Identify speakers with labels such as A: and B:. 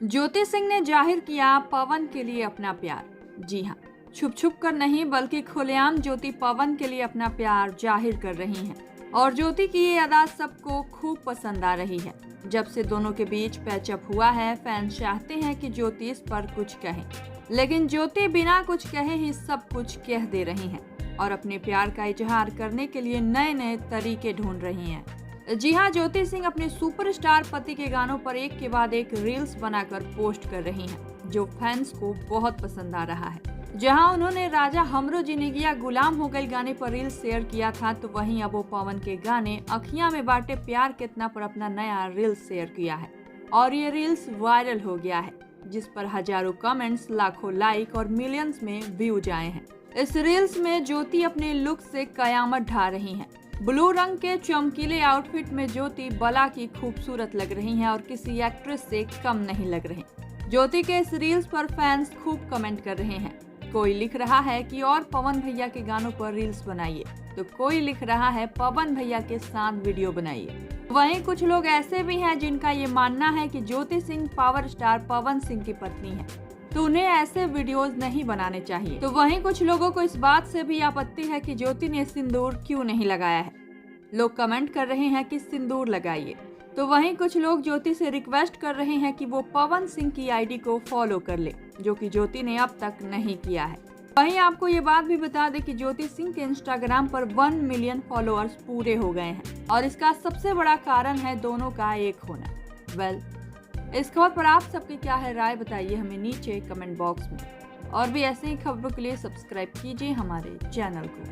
A: ज्योति सिंह ने जाहिर किया पवन के लिए अपना प्यार। जी हाँ, छुप छुप कर नहीं बल्कि खुलेआम ज्योति पवन के लिए अपना प्यार जाहिर कर रही हैं और ज्योति की ये अदा सबको खूब पसंद आ रही है। जब से दोनों के बीच पैचअप हुआ है, फैंस चाहते हैं कि ज्योति इस पर कुछ कहें, लेकिन ज्योति बिना कुछ कहे ही सब कुछ कह दे रही हैं और अपने प्यार का इजहार करने के लिए नए नए तरीके ढूंढ रही हैं। जी हाँ, ज्योति सिंह अपने सुपरस्टार पति के गानों पर एक के बाद एक रील्स बनाकर पोस्ट कर रही हैं, जो फैंस को बहुत पसंद आ रहा है। जहां उन्होंने राजा हमरो जिंदगिया गुलाम हो गई गाने पर रील्स शेयर किया था, तो वहीं अब वो पवन के गाने अखियां में बांटे प्यार कितना पर अपना नया रील्स शेयर किया है और ये रील्स वायरल हो गया है, जिस पर हजारों कमेंट्स, लाखों लाइक और मिलियंस में व्यूज आए हैं। इस रील्स में ज्योति अपने लुक से कयामत ढा रही हैं। ब्लू रंग के चमकीले आउटफिट में ज्योति बला की खूबसूरत लग रही हैं और किसी एक्ट्रेस से कम नहीं लग रही। ज्योति के इस रील्स पर फैंस खूब कमेंट कर रहे हैं। कोई लिख रहा है कि और पवन भैया के गानों पर रील्स बनाइए, तो कोई लिख रहा है पवन भैया के साथ वीडियो बनाइए। वहीं कुछ लोग ऐसे भी हैं जिनका ये मानना है कि ज्योति सिंह पावर स्टार पवन सिंह की पत्नी है, तो उन्हें ऐसे वीडियोस नहीं बनाने चाहिए। तो वहीं कुछ लोगों को इस बात से भी आपत्ति है कि ज्योति ने सिंदूर क्यों नहीं लगाया है। लोग कमेंट कर रहे हैं कि सिंदूर लगाइए, तो वहीं कुछ लोग ज्योति से रिक्वेस्ट कर रहे हैं कि वो पवन सिंह की आईडी को फॉलो कर ले, जो कि ज्योति ने अब तक नहीं किया है। वहीं आपको ये बात भी बता दें कि ज्योति सिंह के इंस्टाग्राम पर 1 मिलियन फॉलोअर्स पूरे हो गए हैं और इसका सबसे बड़ा कारण है दोनों का एक होना। इस खबर पर आप सबकी क्या है राय, बताइए हमें नीचे कमेंट बॉक्स में। और भी ऐसे ही खबरों के लिए सब्सक्राइब कीजिए हमारे चैनल को।